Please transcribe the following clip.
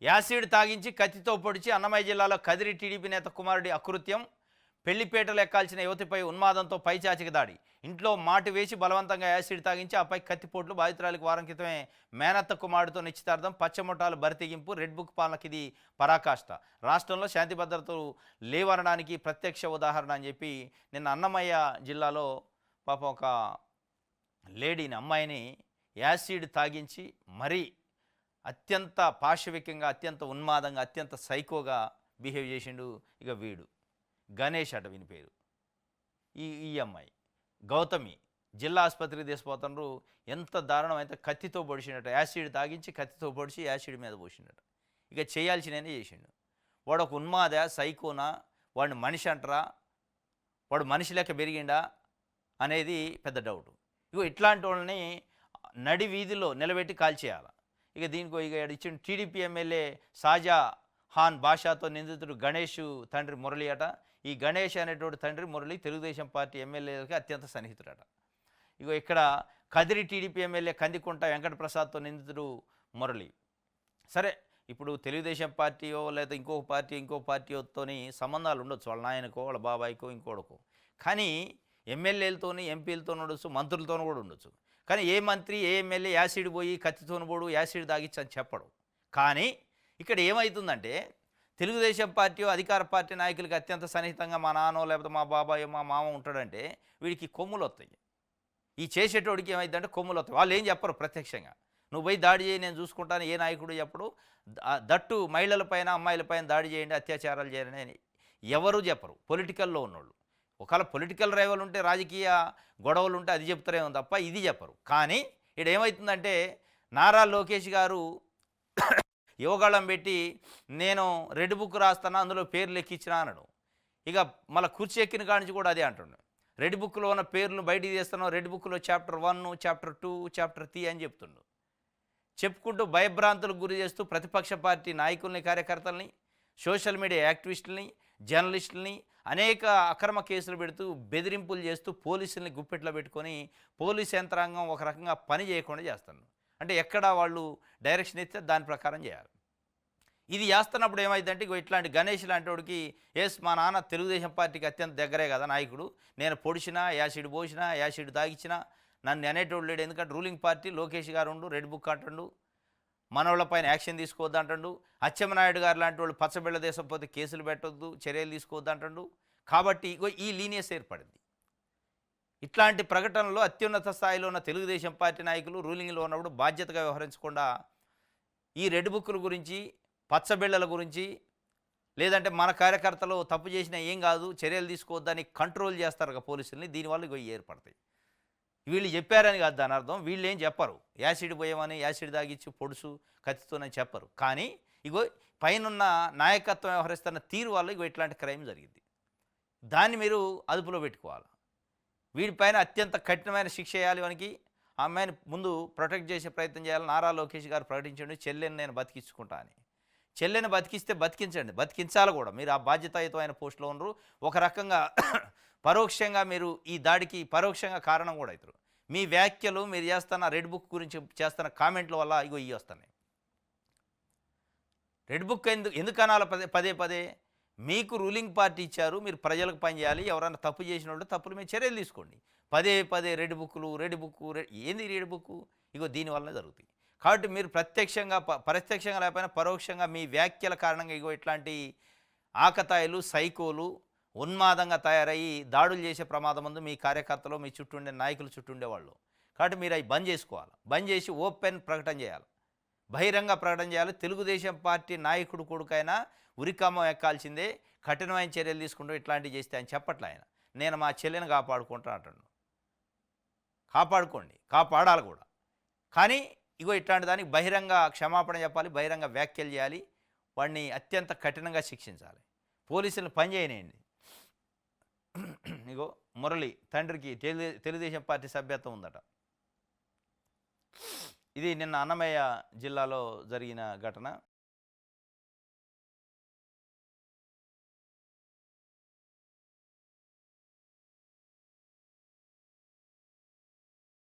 Acid తాగించి కత్తితో పొడిచి అన్నమయ్య జిల్లాలో కదిరి టీడీపీ నేత కుమారుడి అకృత్యం. పెళ్లిపేటలు ఎక్కాల్సిన యువతిపై ఉన్మాదంతో పైచాచిక దాడి. ఇంట్లో మాటు వేసి బలవంతంగా యాసిడ్ తాగించి ఆపై కత్తిపోట్లు. బాధితురాలికి వారం క్రితమే మేనత్త కుమారుడితో నిశ్చితార్థం. పచ్చముఠాలు బరితెగింపు. రెడ్ బుక్ పాలనకి ఇది పరాకాష్ట. రాష్ట్రంలో శాంతి భద్రతలు లేవనడానికి ప్రత్యక్ష ఉదాహరణ అని చెప్పి నిన్న అన్నమయ్య జిల్లాలో పాపం ఒక లేడీని అమ్మాయిని యాసిడ్ తాగించి మరీ అత్యంత పాశవికంగా, అత్యంత ఉన్మాదంగా, అత్యంత సైకోగా బిహేవ్ చేసిండు. ఇక వీడు గణేష్ అట వీని పేరు. ఈ అమ్మాయి గౌతమి జిల్లా ఆసుపత్రికి తీసుకుపోతున్నారు. ఎంత దారుణం అయితే కత్తితో పొడిచిండట. యాసిడ్ తాగించి కత్తితో పొడిచి యాసిడ్ మీద పోసిండట. ఇక చేయాల్సిననే చేసిండు. వాడు ఒక ఉన్మాద సైకోనా, వాడిని మనిషి అంటారా, వాడు మనిషి లెక్క పెరిగిండా అనేది పెద్ద డౌట్. ఇగో ఇట్లాంటి వాళ్ళని నడి వీధిలో నిలబెట్టి కాల్చేయాలి. ఇక దీనికో ఇక ఇచ్చిన టీడీపీ ఎమ్మెల్యే షాజా ఖాన్ బాషాతో నిందితుడు గణేష్ తండ్రి మురళి అట. ఈ గణేష్ అనేటువంటి తండ్రి మురళి తెలుగుదేశం పార్టీ ఎమ్మెల్యేలకి అత్యంత సన్నిహితుడట. ఇగో ఇక్కడ కదిరి టీడీపీ ఎమ్మెల్యే కందికుంట వెంకటప్రసాద్తో నిందితుడు మురళి. సరే, ఇప్పుడు తెలుగుదేశం పార్టీయో లేదా ఇంకో పార్టీతోని సంబంధాలు ఉండొచ్చు, వాళ్ళ నాయనకో వాళ్ళ బాబాయ్కో ఇంకోడుకో. కానీ ఎమ్మెల్యేలతోని ఎంపీలతో ఉండొచ్చు, మంత్రులతోనూ కూడా ఉండొచ్చు. కానీ ఏ మంత్రి ఏ ఎమ్మెల్యే యాసిడ్ పోయి కత్తితోని పోడు యాసిడ్ తాగిచ్చని చెప్పడు. కానీ ఇక్కడ ఏమవుతుందంటే తెలుగుదేశం పార్టీ అధికార పార్టీ నాయకులకి అత్యంత సన్నిహితంగా మా నాన్నో లేకపోతే మా బాబాయో మా మామ ఉంటాడంటే వీడికి కొమ్ములు వస్తాయి. ఈ చేసేటోడికి ఏమైందంటే కొమ్ములు వస్తాయి. వాళ్ళు ఏం చెప్పరు ప్రత్యక్షంగా. నువ్వు పోయి దాడి చేయి నేను చూసుకుంటాను ఏ నాయకుడు చెప్పడు. దట్టు మహిళలపైన అమ్మాయిలపైన దాడి చేయండి, అత్యాచారాలు చేయండి అని ఎవరు చెప్పరు పొలిటికల్లో ఉన్నోళ్ళు. ఒకవేళ పొలిటికల్ రైవల్ ఉంటే, రాజకీయ గొడవలు ఉంటే అది చెప్తారేమో తప్ప ఇది చెప్పరు. కానీ ఇక్కడ ఏమవుతుందంటే నారా లోకేష్ గారు యువగాళం పెట్టి నేను రెడ్ బుక్ రాస్తాను అందులో పేర్లు ఎక్కించిన అన్నాడు. ఇక మళ్ళీ కుర్చీ ఎక్కిన కానించి కూడా అదే అంటుండు. రెడ్ బుక్లో ఉన్న పేర్లను బయటికి తీస్తాను, రెడ్ బుక్లో చాప్టర్ 1, చాప్టర్ 2, చాప్టర్ 3 అని చెప్తుండు. చెప్పుకుంటూ భయభ్రాంతులకు గురి చేస్తూ ప్రతిపక్ష పార్టీ నాయకుల్ని, కార్యకర్తల్ని, సోషల్ మీడియా యాక్టివిస్టులని, జర్నలిస్టులని అనేక అక్రమ కేసులు పెడుతూ బెదిరింపులు చేస్తూ పోలీసుల్ని గుప్పెట్లో పెట్టుకొని పోలీస్ యంత్రాంగం ఒక రకంగా పని చేయకుండా చేస్తాను. అంటే ఎక్కడ వాళ్ళు డైరెక్షన్ ఇస్తే దాని ప్రకారం చేయాలి. ఇది చేస్తున్నప్పుడు ఏమైందంటే ఇట్లాంటి గణేష్ లాంటి వాడికి మా నాన్న తెలుగుదేశం పార్టీకి అత్యంత దగ్గరే కదా నాయకుడు, నేను పొడిచినా యాసిడ్ పోసినా యాసిడ్ తాగిచ్చినా నన్ను అనేటోడు లేడు. ఎందుకంటే రూలింగ్ పార్టీ లోకేష్ గారు ఉండు రెడ్ బుక్ అంటుండు, మనోళ్ళపైన యాక్షన్ తీసుకోవద్దు అంటుండు. అచ్చెన్నాయుడు గారు లాంటి వాళ్ళు పచ్చబిళ్ళ దేశం పోతే కేసులు పెట్టొద్దు, చర్యలు తీసుకోవద్దు అంటుండు. కాబట్టి ఈ లీనియస్ ఏర్పడింది. ఇట్లాంటి ప్రకటనలో అత్యున్నత స్థాయిలో ఉన్న తెలుగుదేశం పార్టీ నాయకులు రూలింగ్లో ఉన్నప్పుడు బాధ్యతగా వ్యవహరించకుండా ఈ రెడ్ బుక్కుల గురించి, పచ్చబిళ్ళల గురించి, లేదంటే మన కార్యకర్తలు తప్పు చేసినా ఏం కాదు చర్యలు తీసుకోవద్దని కంట్రోల్ చేస్తారు పోలీసుల్ని. దీనివల్ల ఇవి ఏర్పడతాయి. వీళ్ళు చెప్పారని కాదు దాని అర్థం. వీళ్ళు ఏం చెప్పరు, యాసిడ్ పోయామని యాసిడ్ తాగిచ్చి పొడుసు కత్తితోనని చెప్పరు. కానీ పైనున్న నాయకత్వం వ్యవహరిస్తున్న తీరు వల్ల ఇట్లాంటి క్రైమ్ జరిగింది. దాన్ని మీరు అదుపులో పెట్టుకోవాలి. వీడిపైన అత్యంత కఠినమైన శిక్ష వేయాలి. వానికి ఆ అమ్మాయిని ముందు ప్రొటెక్ట్ చేసే ప్రయత్నం చేయాలి. నారా లోకేష్ గారు ప్రకటించండి చెల్లెని నేను బతికించుకుంటా అని. చెల్లెని బతికిస్తే బతికించండి, బతికించాలి కూడా. మీరు ఆ బాధ్యతాయుతమైన పోస్టులో ఉన్నారు. ఒక రకంగా పరోక్షంగా మీరు ఈ దాడికి పరోక్షంగా కారణం కూడా అవుతారు. మీ వ్యాఖ్యలు, మీరు చేస్తున్న రెడ్ బుక్ గురించి చేస్తున్న కామెంట్ల వల్ల ఇవి వస్తున్నాయి. రెడ్ బుక్ ఎందుకు అనాలి పదే పదే? మీకు రూలింగ్ పార్టీ ఇచ్చారు, మీరు ప్రజలకు పనిచేయాలి. ఎవరైనా తప్పు చేసిన వాళ్ళు తప్పులు మీద చర్యలు తీసుకోండి. పదే రెడ్ బుక్లు ఏంది రెడ్ బుక్? దీనివల్లనే జరుగుతాయి. కాబట్టి మీరు ప్రత్యక్షంగా లేకపోయినా పరోక్షంగా మీ వ్యాఖ్యల కారణంగా ఇట్లాంటి ఆకతాయిలు, సైకోలు ఉన్మాదంగా తయారయ్యి దాడులు చేసే ప్రమాదం ఉంది మీ కార్యకర్తలు, మీ చుట్టూ ఉండే నాయకులు, చుట్టూ ఉండేవాళ్ళు. కాబట్టి మీరు అవి బంద్ చేసుకోవాలి. బంద్ చేసి ఓపెన్ ప్రకటన చేయాలి, బహిరంగ ప్రకటన చేయాలి. తెలుగుదేశం పార్టీ నాయకుడు కొడుకైనా ఉరికమ్మం ఎక్కాల్సిందే, కఠినమైన చర్యలు తీసుకుంటూ ఇట్లాంటివి చేస్తే అని చెప్పట్లే ఆయన. నేను మా చెల్లెని కాపాడుకుంటా అంటాడు. కాపాడుకోండి, కాపాడాలి కూడా. కానీ ఇట్లాంటి దానికి బహిరంగ క్షమాపణ చెప్పాలి, బహిరంగ వ్యాఖ్యలు చేయాలి, వాడిని అత్యంత కఠినంగా శిక్షించాలి. పోలీసులను పనిచేయనియండి. మురళి తండ్రికి తెలుగుదేశం పార్టీ సభ్యత్వం ఉందట. ఇది నిన్న అన్నమయ్య జిల్లాలో జరిగిన ఘటన.